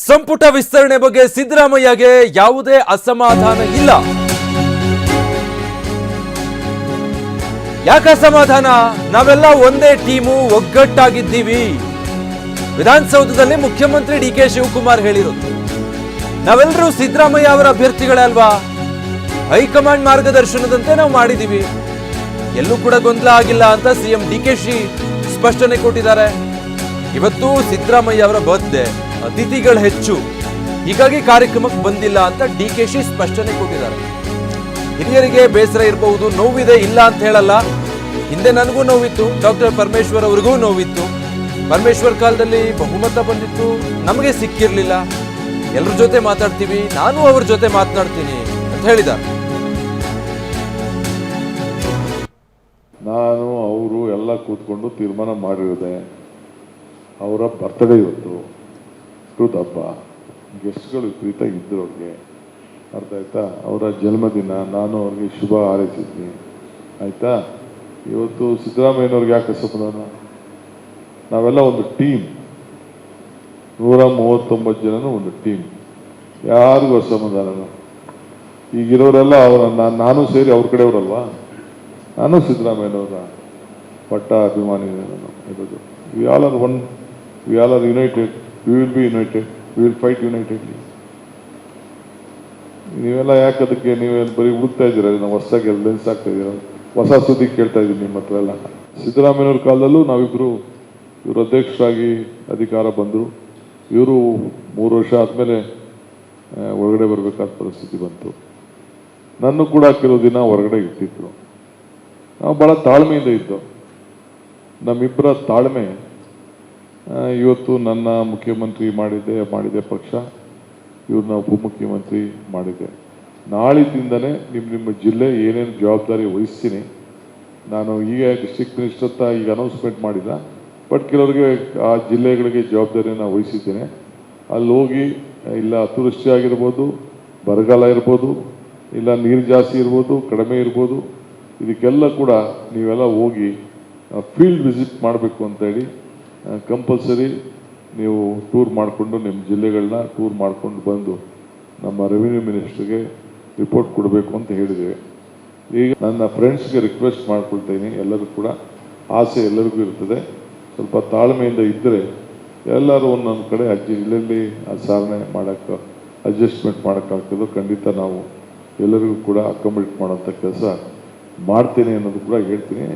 ಸಂಪುಟ ವಿಸ್ತರಣೆ ಬಗ್ಗೆ ಸಿದ್ದರಾಮಯ್ಯಗೆ ಯಾವುದೇ ಅಸಮಾಧಾನ ಇಲ್ಲ. ಯಾಕೆ ಅಸಮಾಧಾನ? ನಾವೆಲ್ಲ ಒಂದೇ ಟೀಮು, ಒಗ್ಗಟ್ಟಾಗಿದ್ದೀವಿ. ವಿಧಾನಸೌಧದಲ್ಲಿ ಮುಖ್ಯಮಂತ್ರಿ ಡಿಕೆ ಶಿವಕುಮಾರ್ ಹೇಳಿರೋದು. ನಾವೆಲ್ಲರೂ ಸಿದ್ದರಾಮಯ್ಯ ಅವರ ಅಭ್ಯರ್ಥಿಗಳೇ ಅಲ್ವಾ? ಹೈಕಮಾಂಡ್ ಮಾರ್ಗದರ್ಶನದಂತೆ ನಾವು ಮಾಡಿದೀವಿ. ಎಲ್ಲೂ ಕೂಡ ಗೊಂದಲ ಆಗಿಲ್ಲ ಅಂತ ಸಿಎಂ ಡಿಕೆಶಿ ಸ್ಪಷ್ಟನೆ ಕೊಟ್ಟಿದ್ದಾರೆ. ಇವತ್ತು ಸಿದ್ದರಾಮಯ್ಯ ಅವರ ಬರ್ತ್ಡೇ, ಅತಿಥಿಗಳು ಹೆಚ್ಚು, ಹೀಗಾಗಿ ಕಾರ್ಯಕ್ರಮಕ್ಕೆ ಬಂದಿಲ್ಲ ಅಂತ ಡಿಕೆಶಿ ಸ್ಪಷ್ಟನೆ ಕೊಟ್ಟಿದ್ದಾರೆ. ಹಿರಿಯರಿಗೆ ಬೇಸರ ಇರಬಹುದು, ನೋವಿದೆ, ಇಲ್ಲ ಅಂತ ಹೇಳಲ್ಲ. ಹಿಂದೆ ನನಗೂ ನೋವಿತ್ತು, ಡಾಕ್ಟರ್ ಪರಮೇಶ್ವರ್ ಅವರಿಗೂ ನೋವಿತ್ತು. ಪರಮೇಶ್ವರ್ ಕಾಲದಲ್ಲಿ ಬಹುಮತ ಬಂದಿತ್ತು, ನಮಗೆ ಸಿಕ್ಕಿರ್ಲಿಲ್ಲ. ಎಲ್ಲರ ಜೊತೆ ಮಾತಾಡ್ತೀವಿ, ನಾನು ಅವ್ರ ಜೊತೆ ಮಾತನಾಡ್ತೀನಿ ಅಂತ ಹೇಳಿದ್ದಾರೆ. ನಾನು ಅವರು ಎಲ್ಲ ಕೂತ್ಕೊಂಡು ತೀರ್ಮಾನ ಮಾಡಿರೋದೆ. ಅವರ ಬರ್ತ್ಡೇ ಇವತ್ತು, ಹಬ್ಬ, ಗೆಸ್ಟ್ಗಳು ವಿಪರೀತ ಇದ್ರು. ಅವ್ರಿಗೆ ಅರ್ಥ ಆಯ್ತಾ? ಅವರ ಜನ್ಮದಿನ, ನಾನು ಅವ್ರಿಗೆ ಶುಭ ಹಾರೈಸಿದ್ದೀನಿ. ಆಯ್ತಾ? ಇವತ್ತು ಸಿದ್ದರಾಮಯ್ಯನವ್ರಿಗೆ ಯಾಕೆ ಅಸಮಾಧಾನ? ನಾವೆಲ್ಲ ಒಂದು ಟೀಮ್, 139 ಜನನು ಒಂದು ಟೀಮ್, ಯಾರಿಗೂ ಅಸಮಾಧಾನ. ಈಗಿರೋರೆಲ್ಲ ನಾನು ಸೇರಿ ಅವ್ರ ಕಡೆಯವರಲ್ವಾ? ನಾನು ಸಿದ್ದರಾಮಯ್ಯನವರ ಪಟ್ಟ ಅಭಿಮಾನಿ. ನಾನು ಇರೋದು we all are one, we all are united, we will be united, we will fight unitedly. ನೀವೆಲ್ಲ ಯಾಕೆ ಅದಕ್ಕೆ ನೀವೆಲ್ಲ ಬರೀ ಹುಡುಕ್ತಾ ಇದ್ದೀರಾ? ನಾವು ಹೊಸದಾಗಿ ಲೆನ್ಸ್ ಆಗ್ತಾ ಇದ್ದೀರ, ಹೊಸ ಸುದ್ದಿ ಕೇಳ್ತಾ ಇದ್ದೀನಿ ನಿಮ್ಮ ಹತ್ರ ಎಲ್ಲ. ಸಿದ್ದರಾಮಯ್ಯವ್ರ ಕಾಲದಲ್ಲೂ ನಾವಿಬ್ಬರು, ಇವರು ಅಧ್ಯಕ್ಷರಾಗಿ ಅಧಿಕಾರ ಬಂದರು. ಇವರು 3 ವರ್ಷ ಆದಮೇಲೆ ಹೊರಗಡೆ ಬರಬೇಕಾದ ಪರಿಸ್ಥಿತಿ ಬಂತು. ನನ್ನ ಕೂಡ ಕೆಲವು ದಿನ ಹೊರಗಡೆ ಇಟ್ಟಿದ್ರು. ನಾವು ಭಾಳ ತಾಳ್ಮೆಯಿಂದ ಇದ್ದೋ. ನಮ್ಮಿಬ್ಬರ ತಾಳ್ಮೆ ಇವತ್ತು ನನ್ನ ಮುಖ್ಯಮಂತ್ರಿ ಮಾಡಿದೆ ಪಕ್ಷ, ಇವ್ರನ್ನ ಉಪಮುಖ್ಯಮಂತ್ರಿ ಮಾಡಿದೆ. ನಾಳಿದ್ದಿಂದಲೇ ನಿಮ್ಮ ಜಿಲ್ಲೆ ಏನೇನು ಜವಾಬ್ದಾರಿ ವಹಿಸ್ತೀನಿ. ನಾನು ಈಗ ಡಿಸ್ಟ್ರಿಕ್ಟ್ ಮಿನಿಸ್ಟರ್ ಅಂತ ಈಗ ಅನೌನ್ಸ್ಮೆಂಟ್ ಮಾಡಿಲ್ಲ, ಬಟ್ ಕೆಲವರಿಗೆ ಆ ಜಿಲ್ಲೆಗಳಿಗೆ ಜವಾಬ್ದಾರಿಯನ್ನು ವಹಿಸಿದ್ದೇನೆ. ಅಲ್ಲಿ ಹೋಗಿ, ಇಲ್ಲ ಅತಿವೃಷ್ಟಿ ಆಗಿರ್ಬೋದು, ಬರಗಾಲ ಇರ್ಬೋದು, ಇಲ್ಲ ನೀರು ಜಾಸ್ತಿ ಇರ್ಬೋದು, ಕಡಿಮೆ ಇರ್ಬೋದು, ಇದಕ್ಕೆಲ್ಲ ಕೂಡ ನೀವೆಲ್ಲ ಹೋಗಿ ಫೀಲ್ಡ್ ವಿಸಿಟ್ ಮಾಡಬೇಕು ಅಂತೇಳಿ ಕಂಪಲ್ಸರಿ ನೀವು ಟೂರ್ ಮಾಡಿಕೊಂಡು ನಿಮ್ಮ ಜಿಲ್ಲೆಗಳನ್ನ ಟೂರ್ ಮಾಡಿಕೊಂಡು ಬಂದು ನಮ್ಮ ರೆವಿನ್ಯೂ ಮಿನಿಸ್ಟ್ರಿಗೆ ರಿಪೋರ್ಟ್ ಕೊಡಬೇಕು ಅಂತ ಹೇಳಿದ್ದೇವೆ. ಈಗ ನನ್ನ ಫ್ರೆಂಡ್ಸ್ಗೆ ರಿಕ್ವೆಸ್ಟ್ ಮಾಡ್ಕೊಳ್ತೀನಿ, ಎಲ್ಲರೂ ಕೂಡ ಆಸೆ ಎಲ್ಲರಿಗೂ ಇರ್ತದೆ. ಸ್ವಲ್ಪ ತಾಳ್ಮೆಯಿಂದ ಇದ್ದರೆ ಎಲ್ಲರೂ ಒಂದೊಂದು ಕಡೆ ಜಿಲ್ಲೆಯಲ್ಲಿ ಸಾಧನೆ ಮಾಡೋಕ್ಕೆ, ಅಡ್ಜಸ್ಟ್ಮೆಂಟ್ ಮಾಡೋಕ್ಕಾಗ್ತದೋ ಖಂಡಿತ ನಾವು ಎಲ್ಲರಿಗೂ ಕೂಡ ಅಕೊಮಡೇಟ್ ಮಾಡೋಂಥ ಕೆಲಸ ಮಾಡ್ತೀನಿ ಅನ್ನೋದು ಕೂಡ ಹೇಳ್ತೀನಿ.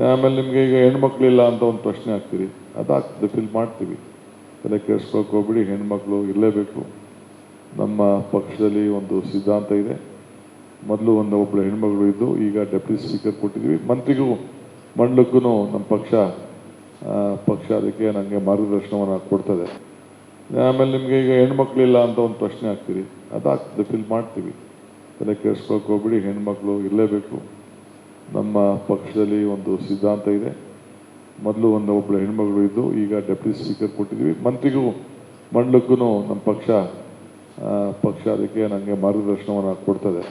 ಆಮೇಲೆ ನಿಮಗೆ ಈಗ ಹೆಣ್ಮಕ್ಳಿಲ್ಲ ಅಂತ ಒಂದು ಪ್ರಶ್ನೆ ಆಗ್ತೀರಿ, ಅದಾಗ್ತದೆ, ಫಿಲ್ ಮಾಡ್ತೀವಿ. ತಲೆ ಕೆಡಿಸ್ಕೊಳಕ್ಕೆ ಹೋಗ್ಬಿಡಿ, ಹೆಣ್ಮಕ್ಳು ಇರಲೇಬೇಕು. ನಮ್ಮ ಪಕ್ಷದಲ್ಲಿ ಒಂದು ಸಿದ್ಧಾಂತ ಇದೆ. ಮೊದಲು ಒಬ್ಬಳು ಹೆಣ್ಮಗಳು ಇದ್ದು, ಈಗ ಡೆಪ್ಯೂಟಿ ಸ್ಪೀಕರ್ ಕೊಟ್ಟಿದ್ದೀವಿ. ಮಂತ್ರಿಗೂ ಮಂಡಲಕ್ಕೂ ನಮ್ಮ ಪಕ್ಷ ಅದಕ್ಕೆ ನನಗೆ ಮಾರ್ಗದರ್ಶನವನ್ನು ಕೊಡ್ತದೆ. ಆಮೇಲೆ ನಿಮಗೆ ಈಗ ಹೆಣ್ಮಕ್ಳಿಲ್ಲ ಅಂತ ಒಂದು ಪ್ರಶ್ನೆ ಆಗ್ತೀರಿ, ಅದಾಗ್ತದೆ, ಫಿಲ್ ಮಾಡ್ತೀವಿ. ತಲೆ ಕೆಡಿಸ್ಕೊಳಕ್ಕೆ ಹೋಗ್ಬಿಡಿ, ಹೆಣ್ಮಕ್ಳು ಇರಲೇಬೇಕು. ನಮ್ಮ ಪಕ್ಷದಲ್ಲಿ ಒಂದು ಸಿದ್ಧಾಂತ ಇದೆ. ಮೊದಲು ಒಬ್ಬಳು ಹೆಣ್ಮಗಳು ಇದ್ದು, ಈಗ ಡೆಪ್ಯೂಟಿ ಸ್ಪೀಕರ್ ಕೊಟ್ಟಿದ್ದೀವಿ. ಮಂತ್ರಿಗೂ ಮಂಡಲಕ್ಕೂ ನಮ್ಮ ಪಕ್ಷ ಅದಕ್ಕೆ ನನಗೆ ಮಾರ್ಗದರ್ಶನವನ್ನು ಕೊಡ್ತದೆ.